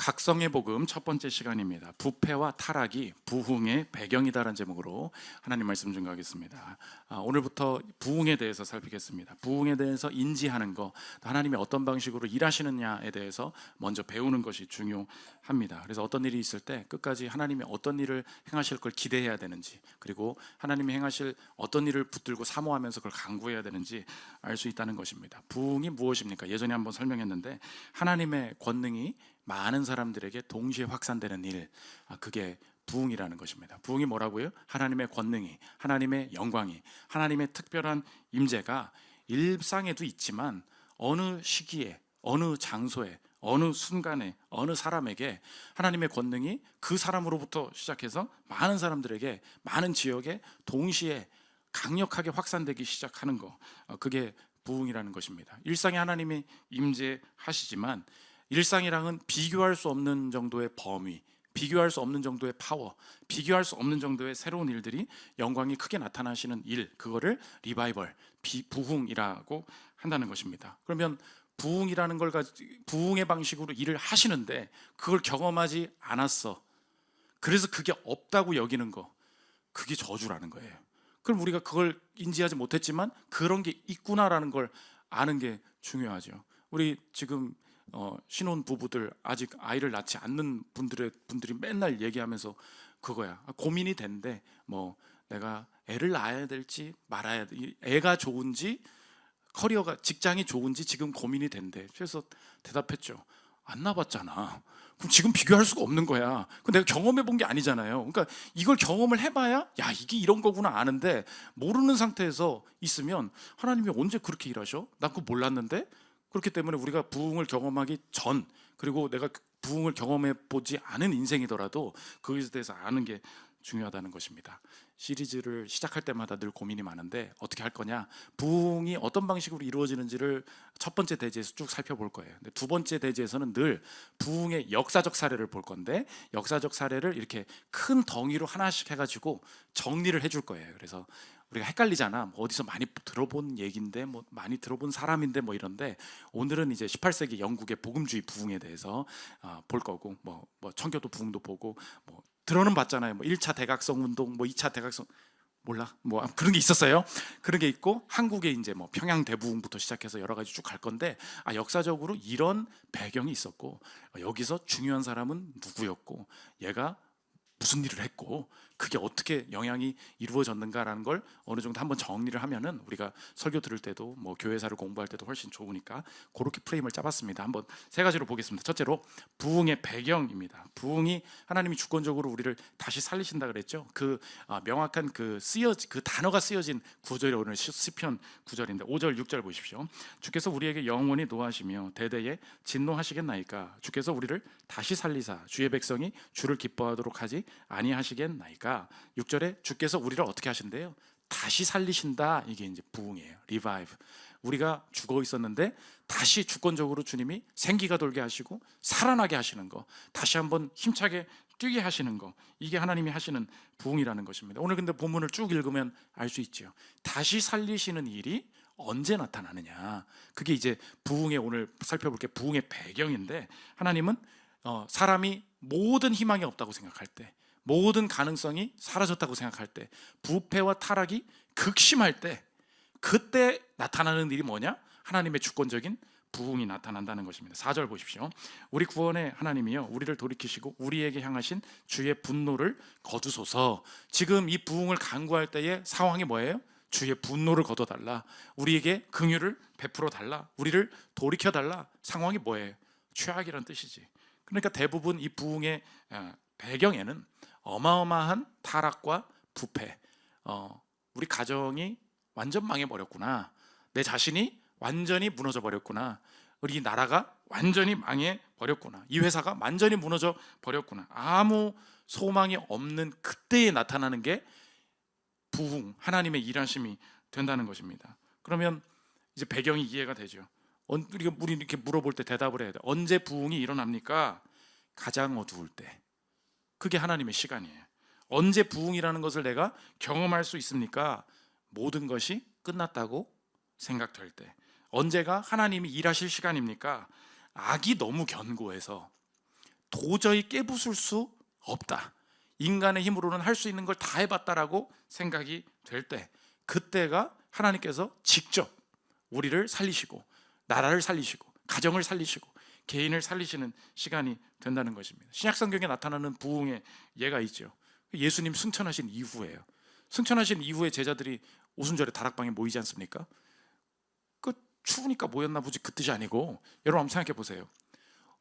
각성의 복음 첫 번째 시간입니다. 부패와 타락이 부흥의 배경이다라는 제목으로 하나님 말씀 증거하겠습니다. 오늘부터 부흥에 대해서 살피겠습니다. 부흥에 대해서 인지하는 것, 하나님이 어떤 방식으로 일하시느냐에 대해서 먼저 배우는 것이 중요합니다. 그래서 어떤 일이 있을 때 끝까지 하나님이 어떤 일을 행하실 걸 기대해야 되는지, 그리고 하나님이 행하실 어떤 일을 붙들고 사모하면서 그걸 간구해야 되는지 알 수 있다는 것입니다. 부흥이 무엇입니까? 예전에 한번 설명했는데, 하나님의 권능이 많은 사람들에게 동시에 확산되는 일, 그게 부흥이라는 것입니다. 부흥이 뭐라고요? 하나님의 권능이, 하나님의 영광이, 하나님의 특별한 임재가 일상에도 있지만 어느 시기에, 어느 장소에, 어느 순간에, 어느 사람에게 하나님의 권능이 그 사람으로부터 시작해서 많은 사람들에게, 많은 지역에 동시에 강력하게 확산되기 시작하는 거, 그게 부흥이라는 것입니다. 일상에 하나님이 임재하시지만 일상이랑은 비교할 수 없는 정도의 범위, 비교할 수 없는 정도의 파워, 비교할 수 없는 정도의 새로운 일들이, 영광이 크게 나타나시는 일, 그거를 리바이벌, 부흥이라고 한다는 것입니다. 그러면 부흥이라는 걸 부흥의 방식으로 일을 하시는데 그걸 경험하지 않았어, 그래서 그게 없다고 여기는 거, 그게 저주라는 거예요. 그럼 우리가 그걸 인지하지 못했지만 그런 게 있구나라는 걸 아는 게 중요하죠. 우리 지금 신혼 부부들, 아직 아이를 낳지 않는 분들이 맨날 얘기하면서 그거야, 고민이 된대. 뭐 내가 애를 낳아야 될지 말아야 돼, 애가 좋은지 커리어가, 직장이 좋은지 지금 고민이 된대. 그래서 대답했죠. 안 낳아봤잖아. 그럼 지금 비교할 수가 없는 거야. 내가 경험해 본 게 아니잖아요. 그러니까 이걸 경험을 해봐야 야, 이게 이런 거구나 아는데, 모르는 상태에서 있으면 하나님이 언제 그렇게 일하셔? 난 그거 몰랐는데. 그렇기 때문에 우리가 부흥을 경험하기 전, 그리고 내가 부흥을 경험해 보지 않은 인생이더라도 그것에 대해서 아는 게 중요하다는 것입니다. 시리즈를 시작할 때마다 늘 고민이 많은데 어떻게 할 거냐, 부흥이 어떤 방식으로 이루어지는지를 첫 번째 대지에서 쭉 살펴볼 거예요. 근데 두 번째 대지에서는 늘 부흥의 역사적 사례를 볼 건데, 역사적 사례를 이렇게 큰 덩이로 하나씩 해가지고 정리를 해줄 거예요. 그래서 우리가 헷갈리잖아. 뭐 어디서 많이 들어본 얘기인데, 뭐 많이 들어본 사람인데, 뭐 이런데, 오늘은 이제 18세기 영국의 복음주의 부흥에 대해서 볼 거고, 뭐 청교도 부흥도 보고, 뭐 들어는 봤잖아요. 뭐 1차 대각성 운동, 뭐 2차 대각성, 몰라? 뭐 그런 게 있었어요. 그런 게 있고, 한국에 이제 뭐 평양 대부흥부터 시작해서 여러 가지 쭉 갈 건데, 역사적으로 이런 배경이 있었고, 여기서 중요한 사람은 누구였고, 얘가 무슨 일을 했고, 그게 어떻게 영향이 이루어졌는가라는 걸 어느 정도 한번 정리를 하면은 우리가 설교 들을 때도, 뭐 교회사를 공부할 때도 훨씬 좋으니까, 그렇게 프레임을 짜봤습니다. 한번 세 가지로 보겠습니다. 첫째로 부흥의 배경입니다. 부흥이 하나님이 주권적으로 우리를 다시 살리신다 그랬죠. 그 명확한 그 단어가 쓰여진 구절이 오늘 시편 9절인데 5절 6절 보십시오. 주께서 우리에게 영원히 노하시며 대대에 진노하시겠나이까. 주께서 우리를 다시 살리사 주의 백성이 주를 기뻐하도록 하지 아니하시겠나이까. 6절에 주께서 우리를 어떻게 하신대요? 다시 살리신다. 이게 이제 부흥이에요. 리바이브. 우리가 죽어 있었는데 다시 주권적으로 주님이 생기가 돌게 하시고 살아나게 하시는 거, 다시 한번 힘차게 뛰게 하시는 거, 이게 하나님이 하시는 부흥이라는 것입니다. 오늘 근데 본문을 쭉 읽으면 알 수 있죠. 다시 살리시는 일이 언제 나타나느냐, 그게 이제 부흥의, 오늘 살펴볼 게 부흥의 배경인데, 하나님은 사람이 모든 희망이 없다고 생각할 때, 모든 가능성이 사라졌다고 생각할 때, 부패와 타락이 극심할 때, 그때 나타나는 일이 뭐냐? 하나님의 주권적인 부흥이 나타난다는 것입니다. 4절 보십시오. 우리 구원의 하나님이여, 우리를 돌이키시고 우리에게 향하신 주의 분노를 거두소서. 지금 이 부흥을 간구할 때의 상황이 뭐예요? 주의 분노를 거둬달라, 우리에게 긍휼을 베풀어 달라, 우리를 돌이켜 달라. 상황이 뭐예요? 최악이란 뜻이지. 그러니까 대부분 이 부흥의 배경에는 어마어마한 타락과 부패, 우리 가정이 완전 망해버렸구나, 내 자신이 완전히 무너져 버렸구나, 우리 나라가 완전히 망해버렸구나, 이 회사가 완전히 무너져 버렸구나, 아무 소망이 없는 그때에 나타나는 게 부흥, 하나님의 일하심이 된다는 것입니다. 그러면 이제 배경이 이해가 되죠. 우리 이렇게 물어볼 때 대답을 해야 돼. 언제 부흥이 일어납니까? 가장 어두울 때. 그게 하나님의 시간이에요. 언제 부흥이라는 것을 내가 경험할 수 있습니까? 모든 것이 끝났다고 생각될 때. 언제가 하나님이 일하실 시간입니까? 악이 너무 견고해서, 도저히 깨부술 수 없다, 인간의 힘으로는 할 수 있는 걸 다 해봤다라고 생각이 될 때, 그때가 하나님께서 직접 우리를 살리시고 나라를 살리시고 가정을 살리시고 개인을 살리시는 시간이 된다는 것입니다. 신약성경에 나타나는 부흥의 예가 있죠. 예수님 승천하신 이후에요. 승천하신 이후에 제자들이 오순절에 다락방에 모이지 않습니까? 그 추우니까 모였나 보지, 그 뜻이 아니고, 여러분 한번 생각해 보세요.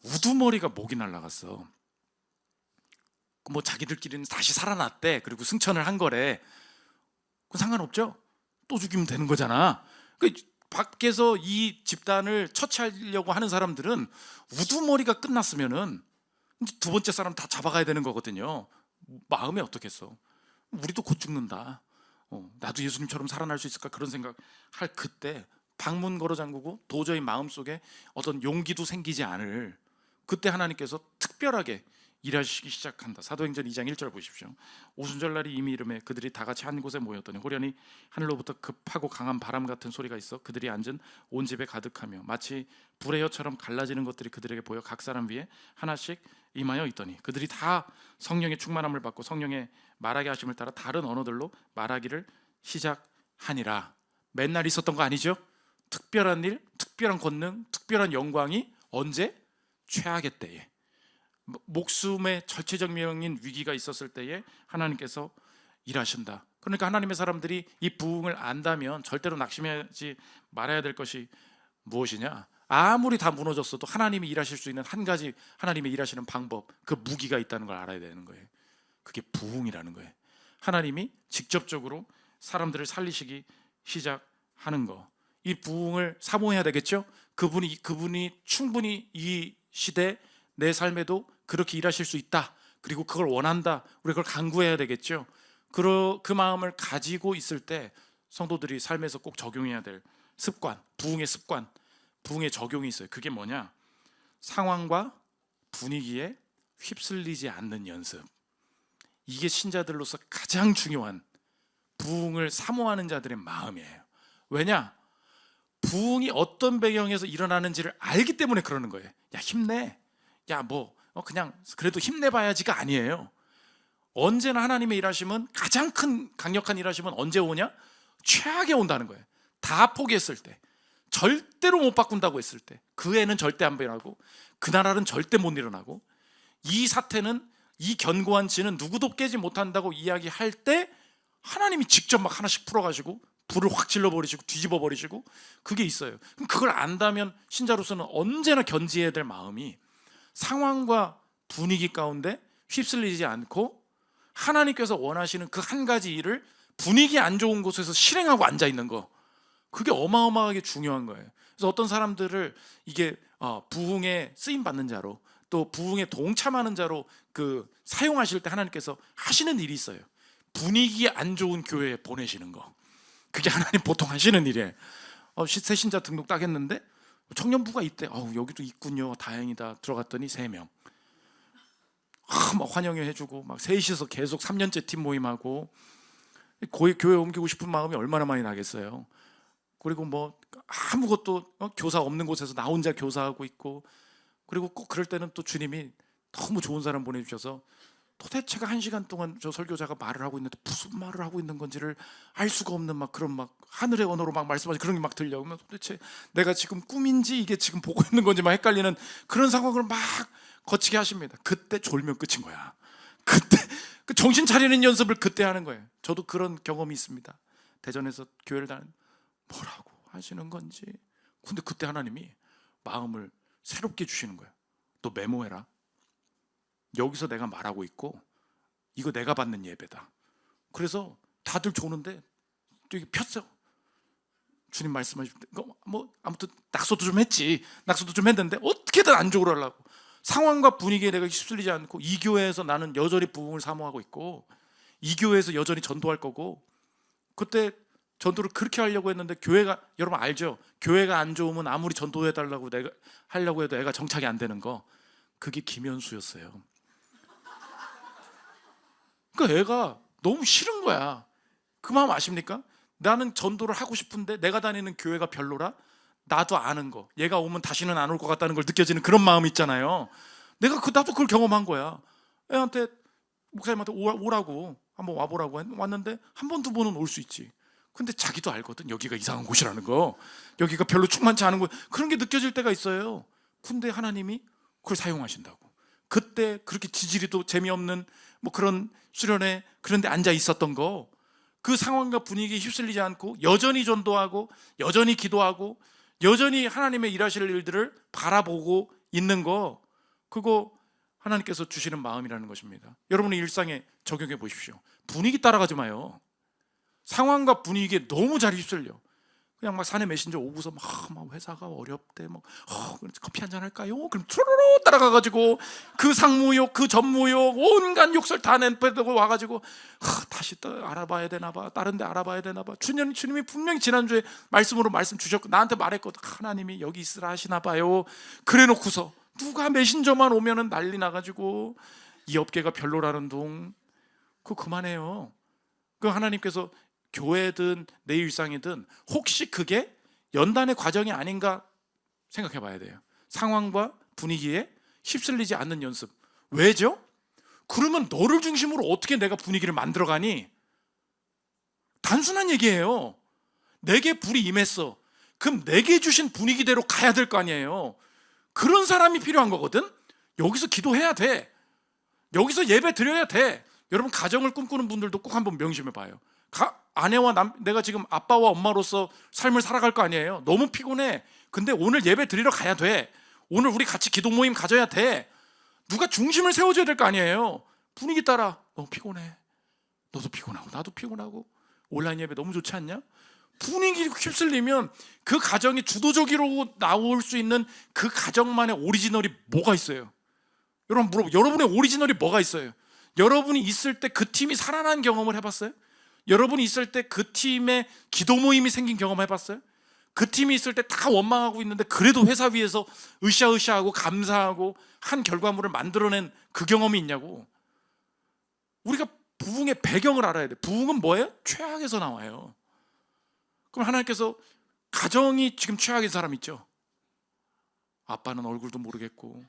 우두머리가 목이 날라갔어. 뭐 자기들끼리는 다시 살아났대, 그리고 승천을 한 거래. 그건 상관없죠? 또 죽이면 되는 거잖아. 그 밖에서 이 집단을 처치하려고 하는 사람들은 우두머리가 끝났으면은 이제 두 번째 사람 다 잡아가야 되는 거거든요. 마음이 어떻겠어? 우리도 곧 죽는다. 나도 예수님처럼 살아날 수 있을까, 그런 생각할 그때 방문 걸어 잠그고 도저히 마음속에 어떤 용기도 생기지 않을 그때 하나님께서 특별하게 일하시기 시작한다. 사도행전 2장 1절 보십시오. 오순절날이 이미 이름에 그들이 다 같이 한 곳에 모였더니 호련히 하늘로부터 급하고 강한 바람 같은 소리가 있어 그들이 앉은 온 집에 가득하며 마치 불의 혀처럼 갈라지는 것들이 그들에게 보여 각 사람 위에 하나씩 임하여 있더니 그들이 다 성령의 충만함을 받고 성령의 말하게 하심을 따라 다른 언어들로 말하기를 시작하니라. 맨날 있었던 거 아니죠? 특별한 일, 특별한 권능, 특별한 영광이 언제? 최악의 때에, 목숨의 절체적 명인 위기가 있었을 때에 하나님께서 일하신다. 그러니까 하나님의 사람들이 이 부흥을 안다면 절대로 낙심하지 말아야 될 것이 무엇이냐? 아무리 다 무너졌어도 하나님이 일하실 수 있는 한 가지, 하나님의 일하시는 방법, 그 무기가 있다는 걸 알아야 되는 거예요. 그게 부흥이라는 거예요. 하나님이 직접적으로 사람들을 살리시기 시작하는 거. 이 부흥을 사모해야 되겠죠? 그분이 충분히 이 시대 내 삶에도 그렇게 일하실 수 있다, 그리고 그걸 원한다, 우리 그걸 간구해야 되겠죠. 그 마음을 가지고 있을 때 성도들이 삶에서 꼭 적용해야 될 습관, 부흥의 습관, 부흥의 적용이 있어요. 그게 뭐냐? 상황과 분위기에 휩쓸리지 않는 연습. 이게 신자들로서 가장 중요한, 부흥을 사모하는 자들의 마음이에요. 왜냐? 부흥이 어떤 배경에서 일어나는지를 알기 때문에 그러는 거예요. 야, 힘내. 야, 그냥 그래도 힘내봐야지가 아니에요. 언제나 하나님의 일하심은, 가장 큰 강력한 일하심은 언제 오냐? 최악에 온다는 거예요. 다 포기했을 때, 절대로 못 바꾼다고 했을 때, 그 애는 절대 안 변하고 그 나라는 절대 못 일어나고 이 사태는, 이 견고한 진은 누구도 깨지 못한다고 이야기할 때 하나님이 직접 막 하나씩 풀어가지고 불을 확 질러버리시고 뒤집어버리시고, 그게 있어요. 그럼 그걸 안다면 신자로서는 언제나 견지해야 될 마음이 상황과 분위기 가운데 휩쓸리지 않고 하나님께서 원하시는 그 한 가지 일을 분위기 안 좋은 곳에서 실행하고 앉아있는 거, 그게 어마어마하게 중요한 거예요. 그래서 어떤 사람들을 이게 부흥에 쓰임받는 자로, 또 부흥에 동참하는 자로 사용하실 때 하나님께서 하시는 일이 있어요. 분위기 안 좋은 교회에 보내시는 거. 그게 하나님 보통 하시는 일이에요. 새 신자 등록 딱 했는데 청년부가 있대. 여기도 있군요. 다행이다. 들어갔더니 3명. 막 환영회 해주고, 막 셋이서 계속 3년째 팀 모임하고, 교회 옮기고 싶은 마음이 얼마나 많이 나겠어요. 그리고 아무것도 교사 없는 곳에서 나 혼자 교사하고 있고, 그리고 꼭 그럴 때는 또 주님이 너무 좋은 사람 보내주셔서 도대체가 1시간 동안 저 설교자가 말을 하고 있는데 무슨 말을 하고 있는 건지를 알 수가 없는 그런 하늘의 언어로 말씀하시, 그런 게 막 들려오면 도대체 내가 지금 꿈인지 이게 지금 보고 있는 건지 헷갈리는 그런 상황을 막 거치게 하십니다. 그때 졸면 끝인 거야. 그때 그 정신 차리는 연습을 그때 하는 거예요. 저도 그런 경험이 있습니다. 대전에서 교회를 다니는, 뭐라고 하시는 건지. 근데 그때 하나님이 마음을 새롭게 주시는 거예요. 너 메모해라. 여기서 내가 말하고 있고 이거 내가 받는 예배다. 그래서 다들 조는데 또 이게 폈어. 주님 말씀하실 때 아무튼 낙서도 좀 했는데 어떻게든 안쪽으로 하려고, 상황과 분위기에 내가 휩쓸리지 않고 이 교회에서 나는 여전히 부흥을 사모하고 있고 이 교회에서 여전히 전도할 거고, 그때 전도를 그렇게 하려고 했는데 교회가, 여러분 알죠? 교회가 안 좋으면 아무리 전도해달라고 내가 하려고 해도 애가 정착이 안 되는 거, 그게 김현수였어요. 그러니까 애가 너무 싫은 거야. 그 마음 아십니까? 나는 전도를 하고 싶은데 내가 다니는 교회가 별로라? 나도 아는 거, 얘가 오면 다시는 안 올 것 같다는 걸 느껴지는 그런 마음 있잖아요. 나도 그걸 경험한 거야. 애한테 목사님한테 오라고 한번 와보라고 왔는데 한 번, 두 번은 올 수 있지. 근데 자기도 알거든. 여기가 이상한 곳이라는 거, 여기가 별로 충만치 않은 곳, 그런 게 느껴질 때가 있어요. 근데 하나님이 그걸 사용하신다고. 그때 그렇게 지지리도 재미없는 뭐 그런 수련회 그런 데 앉아 있었던 거, 그 상황과 분위기에 휩쓸리지 않고 여전히 전도하고 여전히 기도하고 여전히 하나님의 일하실 일들을 바라보고 있는 거, 그거 하나님께서 주시는 마음이라는 것입니다. 여러분의 일상에 적용해 보십시오. 분위기 따라가지 마요. 상황과 분위기에 너무 잘 휩쓸려. 그냥 막 사내 메신저 오고서 막 회사가 어렵대, 커피 한잔 할까요? 그럼 투루루 따라가가지고 그 상무욕, 그 전무욕, 온갖 욕설 다 내빼고 와가지고 다시 또 알아봐야 되나 봐, 다른 데 알아봐야 되나 봐. 주님이 분명히 지난주에 말씀으로 말씀 주셨고 나한테 말했거든. 하나님이 여기 있으라 하시나 봐요. 그래 놓고서 누가 메신저만 오면은 난리 나가지고 이 업계가 별로라는 둥, 그거 그만해요. 그 하나님께서 교회든 내 일상이든 혹시 그게 연단의 과정이 아닌가 생각해 봐야 돼요. 상황과 분위기에 휩쓸리지 않는 연습. 왜죠? 그러면 너를 중심으로 어떻게 내가 분위기를 만들어가니? 단순한 얘기예요. 내게 불이 임했어. 그럼 내게 주신 분위기대로 가야 될 거 아니에요. 그런 사람이 필요한 거거든. 여기서 기도해야 돼. 여기서 예배 드려야 돼. 여러분 가정을 꿈꾸는 분들도 꼭 한번 명심해 봐요. 아내와 내가 지금 아빠와 엄마로서 삶을 살아갈 거 아니에요. 너무 피곤해. 근데 오늘 예배 드리러 가야 돼. 오늘 우리 같이 기도 모임 가져야 돼. 누가 중심을 세워줘야 될 거 아니에요. 분위기 따라 너무 피곤해. 너도 피곤하고 나도 피곤하고 온라인 예배 너무 좋지 않냐? 분위기 휩쓸리면 그 가정이 주도적으로 나올 수 있는 그 가정만의 오리지널이 뭐가 있어요? 여러분 물어보. 여러분의 오리지널이 뭐가 있어요? 여러분이 있을 때 그 팀이 살아난 경험을 해봤어요? 여러분이 있을 때 그 팀의 기도 모임이 생긴 경험 해봤어요? 그 팀이 있을 때 다 원망하고 있는데 그래도 회사 위에서 으쌰으쌰하고 감사하고 한 결과물을 만들어낸 그 경험이 있냐고. 우리가 부흥의 배경을 알아야 돼. 부흥은 뭐예요? 최악에서 나와요. 그럼 하나님께서 가정이 지금 최악인 사람 있죠? 아빠는 얼굴도 모르겠고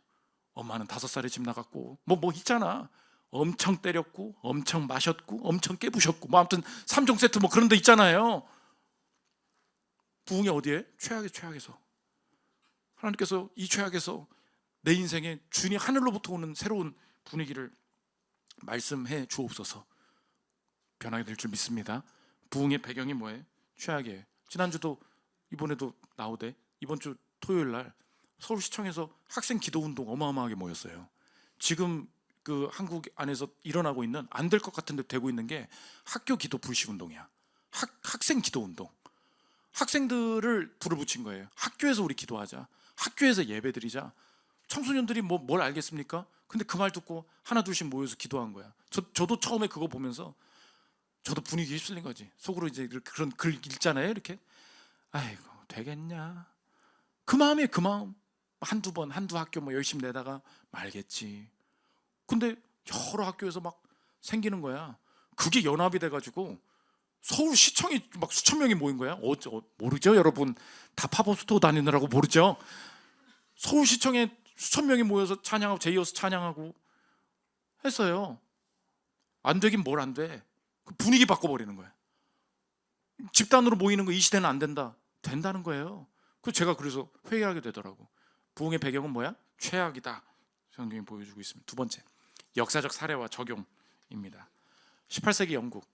엄마는 5살에 집 나갔고 뭐 있잖아. 엄청 때렸고 엄청 마셨고 엄청 깨부셨고 아무튼 3종 세트 그런 데 있잖아요. 부흥이 어디에? 최악에서. 하나님께서 이 최악에서 내 인생에 주님 하늘로부터 오는 새로운 분위기를 말씀해 주옵소서. 변하게 될 줄 믿습니다. 부흥의 배경이 뭐예요? 최악이에요. 지난주도 이번에도 나오대. 이번 주 토요일 날 서울시청에서 학생 기도운동 어마어마하게 모였어요. 지금 그 한국 안에서 일어나고 있는, 안 될 것 같은데 되고 있는 게 학교 기도 불식 운동이야. 학생 기도 운동. 학생들을 불을 붙인 거예요. 학교에서 우리 기도하자. 학교에서 예배드리자. 청소년들이 뭘 알겠습니까? 근데 그 말 듣고 하나 둘씩 모여서 기도한 거야. 저도 처음에 그거 보면서 저도 분위기에 휩쓸린 거지. 속으로 이제 그런 글 읽잖아요. 이렇게 아이고 되겠냐. 그 마음이에요. 그 마음. 한두 학교 열심히 내다가 말겠지. 근데 여러 학교에서 생기는 거야. 그게 연합이 돼가지고 서울시청이 수천 명이 모인 거야. 모르죠 여러분? 다 팝업 스토어 다니느라고 모르죠? 서울시청에 수천 명이 모여서 찬양하고 제이어스 찬양하고 했어요. 안 되긴 뭘 안 돼. 분위기 바꿔버리는 거야. 집단으로 모이는 거 이 시대는 안 된다. 된다는 거예요. 그래서 회개하게 되더라고. 부흥의 배경은 뭐야? 최악이다. 성경이 보여주고 있습니다. 두 번째, 역사적 사례와 적용입니다. 18세기 영국.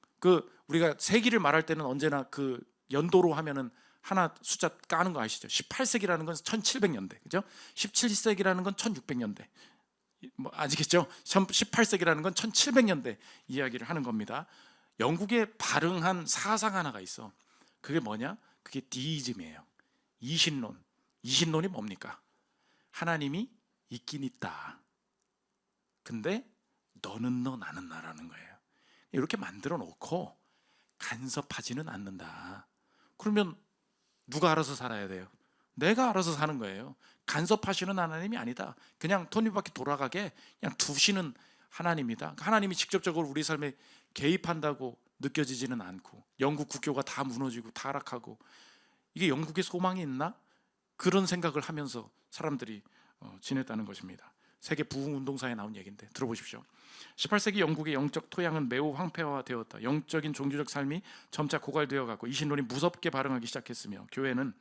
우리가 세기를 말할 때는 언제나 그 연도로 하면은 하나 숫자 까는 거 아시죠? 18세기라는 건 1700년대, 그죠? 17세기라는 건 1600년대. 아시겠죠? 18세기라는 건 1700년대 이야기를 하는 겁니다. 영국에 발흥한 사상 하나가 있어. 그게 뭐냐? 그게 디이즘이에요. 이신론. 이신론이 뭡니까? 하나님이 있긴 있다. 근데 너는 너 나는 나라는 거예요. 이렇게 만들어 놓고 간섭하지는 않는다. 그러면 누가 알아서 살아야 돼요? 내가 알아서 사는 거예요. 간섭하시는 하나님이 아니다. 그냥 톱니바퀴 돌아가게 그냥 두시는 하나님이다. 하나님이 직접적으로 우리 삶에 개입한다고 느껴지지는 않고, 영국 국교가 다 무너지고 타락하고 이게 영국에 소망이 있나? 그런 생각을 하면서 사람들이 지냈다는 것입니다. 세계 부흥 운동사에 나온 얘기인데 들어보십시오. 18세기 영국의 영적 토양은 매우 황폐화되었다. 영적인 종교적 삶이 점차 고갈되어 갔고 이신론이 무섭게 발흥하기 시작했으며 교회는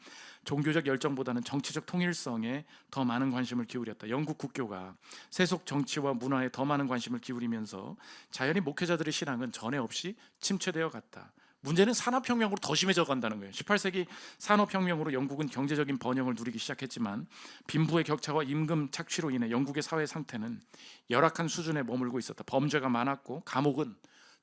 종교적 열정보다는 정치적 통일성에 더 많은 관심을 기울였다. 영국 국교가 세속 정치와 문화에 더 많은 관심을 기울이면서 자연히 목회자들의 신앙은 전에 없이 침체되어 갔다. 문제는 산업혁명으로 더 심해져 간다는 거예요. 18세기 산업혁명으로 영국은 경제적인 번영을 누리기 시작했지만 빈부의 격차와 임금 착취로 인해 영국의 사회 상태는 열악한 수준에 머물고 있었다. 범죄가 많았고 감옥은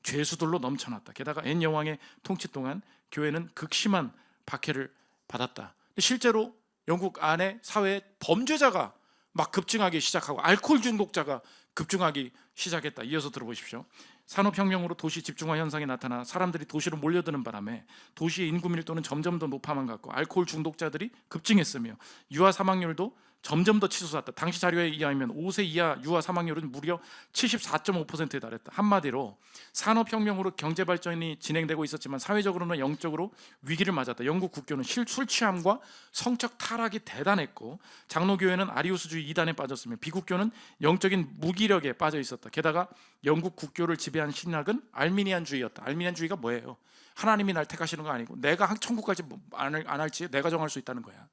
죄수들로 넘쳐났다. 게다가 앤 여왕의 통치 동안 교회는 극심한 박해를 받았다. 실제로 영국 안에 사회에 범죄자가 막 급증하기 시작하고 알코올 중독자가 급증하기 시작했다. 이어서 들어보십시오. 산업혁명으로 도시 집중화 현상이 나타나 사람들이 도시로 몰려드는 바람에 도시의 인구 밀도는 점점 더 높아만 갔고 알코올 중독자들이 급증했으며 유아 사망률도 점점 더 치솟았다. 당시 자료에 의하면 5세 이하 유아 사망률은 무려 74.5%에 달했다. 한마디로 산업혁명으로 경제발전이 진행되고 있었지만 사회적으로는 영적으로 위기를 맞았다. 영국 국교는 술 취함과 성적 타락이 대단했고 장로교회는 아리우스주의 이단에 빠졌으며 비국교는 영적인 무기력에 빠져 있었다. 게다가 영국 국교를 지배한 신학은 알미니안주의였다. 알미니안주의가 뭐예요? 하나님이 날 택하시는 거 아니고 내가 천국 갈지 안 할지 내가 정할 수 있다는 거야.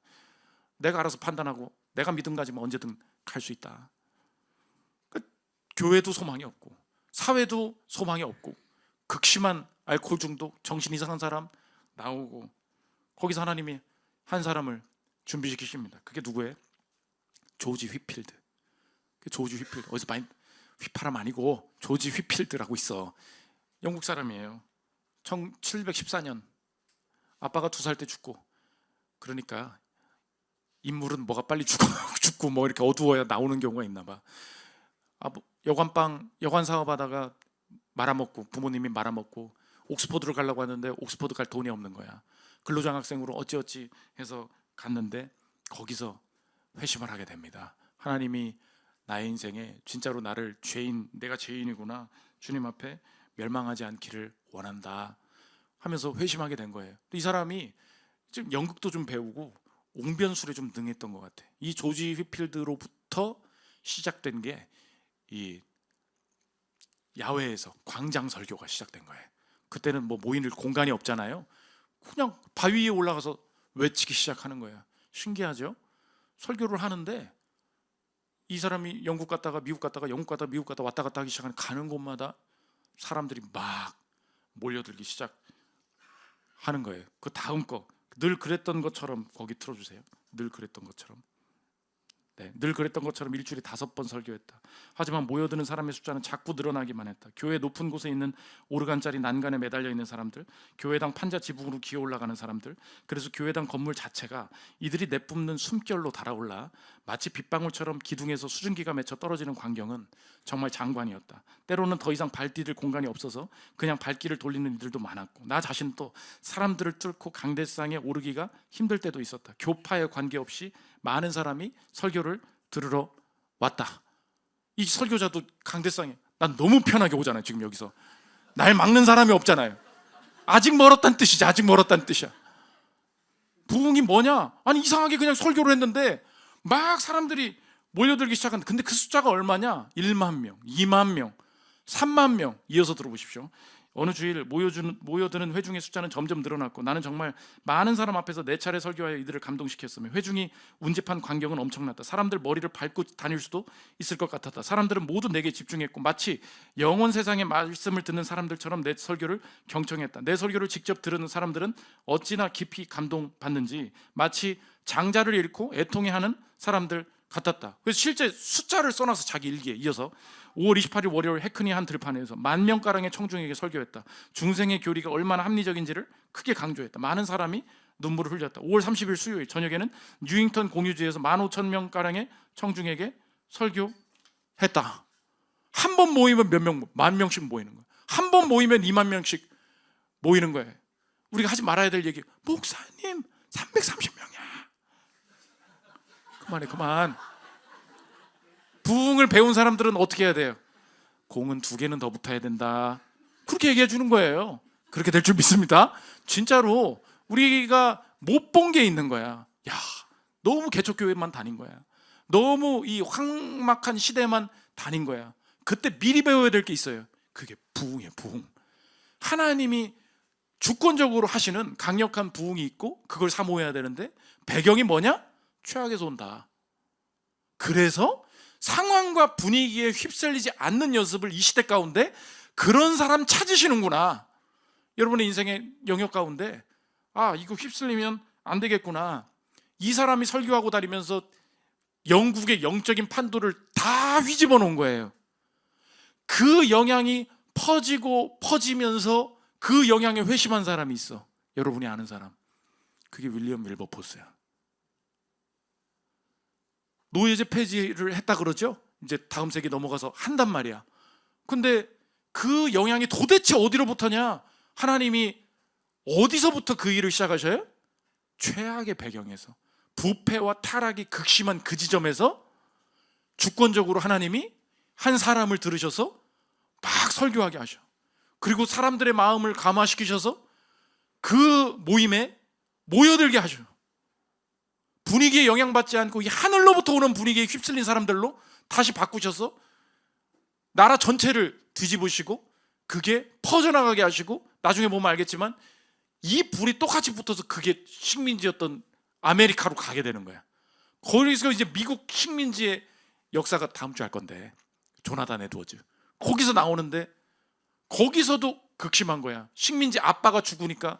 내가 알아서 판단하고 내가 믿음 가지면 언제든 갈 수 있다. 그러니까 교회도 소망이 없고 사회도 소망이 없고 극심한 알코올 중독, 정신 이상한 사람 나오고 거기서 하나님이 한 사람을 준비시키십니다. 그게 누구예요? 조지 휘필드. 조지 휘필드. 어디서 많이 휘파람 아니고 조지 휘필드라고 있어. 영국 사람이에요. 1714년 아빠가 2살 때 죽고 그러니까 인물은 뭐가 빨리 죽고 뭐 이렇게 어두워야 나오는 경우가 있나 봐. 여관 사업하다가 말아먹고 부모님이 말아먹고 옥스퍼드를 가려고 하는데 옥스퍼드 갈 돈이 없는 거야. 근로장학생으로 어찌어찌 해서 갔는데 거기서 회심을 하게 됩니다. 하나님이 나의 인생에 진짜로 나를 내가 죄인이구나, 주님 앞에 멸망하지 않기를 원한다 하면서 회심하게 된 거예요. 이 사람이 지금 연극도 좀 배우고 옹변술에 좀 능했던 것 같아. 이 조지 휘필드로부터 시작된 게 이 야외에서 광장 설교가 시작된 거예요. 그때는 뭐 모일 공간이 없잖아요. 그냥 바위 위에 올라가서 외치기 시작하는 거야. 신기하죠? 설교를 하는데 이 사람이 영국 갔다가 미국 갔다가 영국 갔다가 미국 갔다 왔다 갔다 하기 시작하는 가는 곳마다 사람들이 막 몰려들기 시작하는 거예요. 그 다음 거 늘 그랬던 것처럼 거기 틀어주세요. 늘 그랬던 것처럼. 네, 늘 그랬던 것처럼 일주일에 5번 설교했다. 하지만 모여드는 사람의 숫자는 자꾸 늘어나기만 했다. 교회 높은 곳에 있는 오르간짜리 난간에 매달려 있는 사람들, 교회당 판자 지붕으로 기어 올라가는 사람들, 그래서 교회당 건물 자체가 이들이 내뿜는 숨결로 달아올라 마치 빗방울처럼 기둥에서 수증기가 맺혀 떨어지는 광경은 정말 장관이었다. 때로는 더 이상 발디딜 공간이 없어서 그냥 발길을 돌리는 이들도 많았고 나 자신도 사람들을 뚫고 강대상에 오르기가 힘들 때도 있었다. 교파에 관계없이 많은 사람이 설교를 들으러 왔다. 이 설교자도 강대상에 난 너무 편하게 오잖아요. 지금 여기서 날 막는 사람이 없잖아요. 아직 멀었다는 뜻이지. 아직 멀었다는 뜻이야. 부흥이 뭐냐? 아니 이상하게 그냥 설교를 했는데 막 사람들이 몰려들기 시작한다. 근데 그 숫자가 얼마냐? 1만 명, 2만 명, 3만 명. 이어서 들어보십시오. 어느 주일 모여드는 회중의 숫자는 점점 늘어났고 나는 정말 많은 사람 앞에서 내 차례 설교하여 이들을 감동시켰으며 회중이 운집한 광경은 엄청났다. 사람들 머리를 밟고 다닐 수도 있을 것 같았다. 사람들은 모두 내게 집중했고 마치 영원 세상의 말씀을 듣는 사람들처럼 내 설교를 경청했다. 내 설교를 직접 들은 사람들은 어찌나 깊이 감동받는지 마치 장자를 잃고 애통해하는 사람들 같았다. 그래서 실제 숫자를 써놔서 자기 일기에 이어서 5월 28일 월요일 해크니 한 들판에서 10,000가량의 청중에게 설교했다. 중생의 교리가 얼마나 합리적인지를 크게 강조했다. 많은 사람이 눈물을 흘렸다. 5월 30일 수요일 저녁에는 뉴잉턴 공유지에서 15,000명가량의 청중에게 설교했다. 한 번 모이면 몇 명? 10,000명씩 모이는 거야. 한 번 모이면 2만 명씩 모이는 거예요. 우리가 하지 말아야 될 얘기, 목사님 330명이야. 그만. 부흥을 배운 사람들은 어떻게 해야 돼요? 공은 2개는 더 붙어야 된다. 그렇게 얘기해 주는 거예요. 그렇게 될 줄 믿습니다. 진짜로 우리가 못 본 게 있는 거야. 야, 너무 개척교회만 다닌 거야. 너무 이 황막한 시대만 다닌 거야. 그때 미리 배워야 될 게 있어요. 그게 부흥이에요. 부흥. 하나님이 주권적으로 하시는 강력한 부흥이 있고 그걸 사모해야 되는데 배경이 뭐냐? 최악에서 온다. 그래서 상황과 분위기에 휩쓸리지 않는 연습을 이 시대 가운데 그런 사람 찾으시는구나. 여러분의 인생의 영역 가운데 이거 휩쓸리면 안 되겠구나. 이 사람이 설교하고 다니면서 영국의 영적인 판도를 다 뒤집어 놓은 거예요. 그 영향이 퍼지고 퍼지면서 그 영향에 회심한 사람이 있어. 여러분이 아는 사람. 그게 윌리엄 윌버포스야. 노예제 폐지를 했다 그러죠? 이제 다음 세기 넘어가서 한단 말이야. 근데 그 영향이 도대체 어디로부터냐? 하나님이 어디서부터 그 일을 시작하셔요? 최악의 배경에서, 부패와 타락이 극심한 그 지점에서 주권적으로 하나님이 한 사람을 들으셔서 막 설교하게 하셔. 그리고 사람들의 마음을 감화시키셔서 그 모임에 모여들게 하셔. 분위기에 영향받지 않고 이 하늘로부터 오는 분위기에 휩쓸린 사람들로 다시 바꾸셔서 나라 전체를 뒤집으시고 그게 퍼져나가게 하시고, 나중에 보면 알겠지만 이 불이 똑같이 붙어서 그게 식민지였던 아메리카로 가게 되는 거야. 거기서 이제 미국 식민지의 역사가 다음 주에 할 건데, 조나단 에드워즈 거기서 나오는데 거기서도 극심한 거야. 식민지 아빠가 죽으니까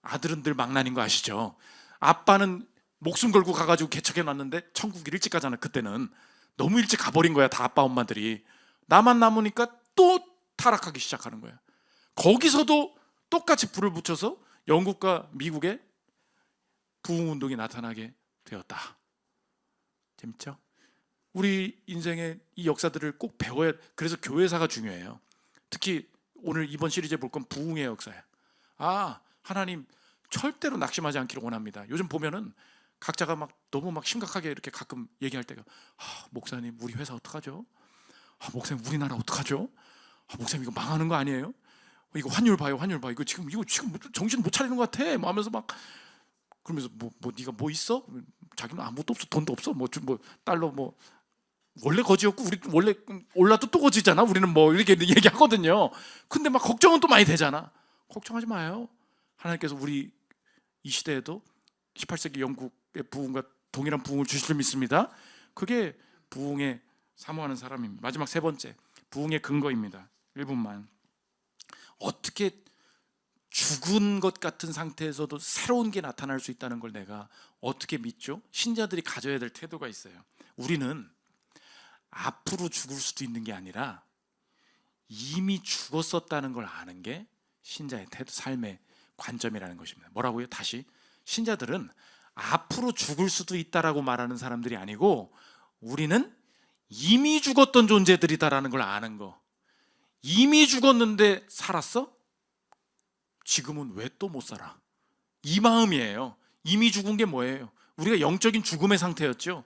아들은 늘 망나니인 거 아시죠? 아빠는 목숨 걸고 가가지고 개척해 놨는데 천국 일찍 가잖아. 그때는 너무 일찍 가버린 거야. 다 아빠 엄마들이. 나만 남으니까 또 타락하기 시작하는 거야. 거기서도 똑같이 불을 붙여서 영국과 미국의 부흥운동이 나타나게 되었다. 재밌죠? 우리 인생의 이 역사들을 꼭 배워야. 그래서 교회사가 중요해요. 특히 오늘 이번 시리즈에 볼 건 부흥의 역사예요. 하나님 절대로 낙심하지 않기를 원합니다. 요즘 보면은 각자가 막 너무 막 심각하게 이렇게 가끔 얘기할 때가, 목사님 우리 회사 어떡하죠? 목사님 우리나라 어떡하죠? 목사님 이거 망하는 거 아니에요? 이거 환율 봐요, 환율 봐. 이거 지금 정신 못 차리는 것 같아. 뭐 하면서 막 그러면서 네가 뭐 있어? 자기는 아무것도 없어, 돈도 없어. 뭐 달러 원래 거지였고 우리 원래 올라도 또 거지잖아. 우리는 이렇게 얘기하거든요. 근데 막 걱정은 또 많이 되잖아. 걱정하지 마요. 하나님께서 우리 이 시대에도 18세기 영국의 부흥과 동일한 부흥을 주실 줄 믿습니다. 그게 부흥에 사모하는 사람입니다. 마지막 세 번째, 부흥의 근거입니다. 1분만. 어떻게 죽은 것 같은 상태에서도 새로운 게 나타날 수 있다는 걸 내가 어떻게 믿죠? 신자들이 가져야 될 태도가 있어요. 우리는 앞으로 죽을 수도 있는 게 아니라 이미 죽었었다는 걸 아는 게 신자의 태도, 삶의 관점이라는 것입니다. 뭐라고요? 다시, 신자들은 앞으로 죽을 수도 있다라고 말하는 사람들이 아니고, 우리는 이미 죽었던 존재들이다라는 걸 아는 거. 이미 죽었는데 살았어? 지금은 왜 또 못 살아? 이 마음이에요. 이미 죽은 게 뭐예요? 우리가 영적인 죽음의 상태였죠.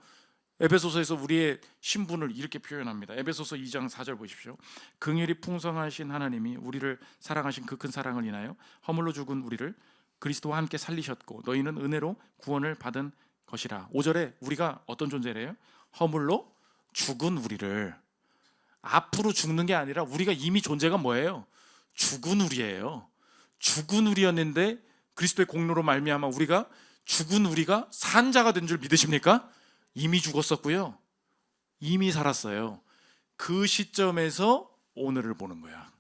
에베소서에서 우리의 신분을 이렇게 표현합니다. 에베소서 2장 4절 보십시오. 긍휼이 풍성하신 하나님이 우리를 사랑하신 그 큰 사랑을 인하여 허물로 죽은 우리를 그리스도와 함께 살리셨고 너희는 은혜로 구원을 받은 것이라. 5절에 우리가 어떤 존재래요? 허물로 죽은 우리를. 앞으로 죽는 게 아니라 우리가 이미 존재가 뭐예요? 죽은 우리예요. 죽은 우리였는데 그리스도의 공로로 말미암아 우리가 죽은 우리가 산 자가 된 줄 믿으십니까? 이미 죽었었고요. 이미 살았어요. 그 시점에서 오늘을 보는 거야.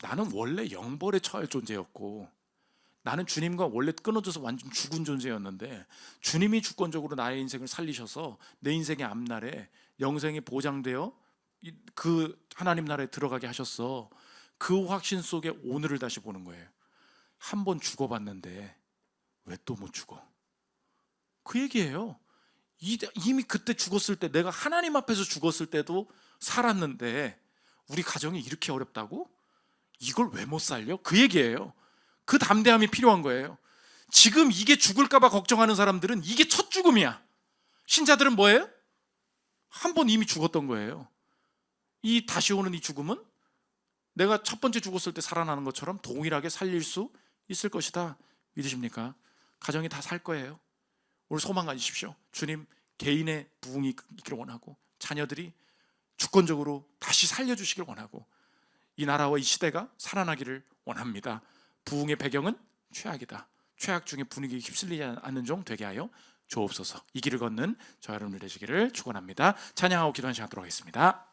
나는 원래 영벌에 처할 존재였고, 나는 주님과 원래 끊어져서 완전 죽은 존재였는데 주님이 주권적으로 나의 인생을 살리셔서 내 인생의 앞날에 영생이 보장되어 그 하나님 나라에 들어가게 하셨어. 그 확신 속에 오늘을 다시 보는 거예요. 한 번 죽어봤는데 왜 또 못 죽어? 그 얘기예요. 이미 그때 죽었을 때, 내가 하나님 앞에서 죽었을 때도 살았는데 우리 가정이 이렇게 어렵다고? 이걸 왜 못 살려? 그 얘기예요. 그 담대함이 필요한 거예요. 지금 이게 죽을까 봐 걱정하는 사람들은 이게 첫 죽음이야. 신자들은 뭐예요? 한 번 이미 죽었던 거예요. 이 다시 오는 이 죽음은 내가 첫 번째 죽었을 때 살아나는 것처럼 동일하게 살릴 수 있을 것이다. 믿으십니까? 가정이 다 살 거예요. 오늘 소망 가지십시오. 주님 개인의 부흥이 있기를 원하고 자녀들이 주권적으로 다시 살려주시길 원하고 이 나라와 이 시대가 살아나기를 원합니다. 부흥의 배경은 최악이다. 최악 중에 분위기에 휩쓸리지 않는 종 되게 하여 주옵소서. 이 길을 걷는 저와 여러분들 되시기를 축원합니다. 찬양하고 기도하는 시간 갖도록 하겠습니다.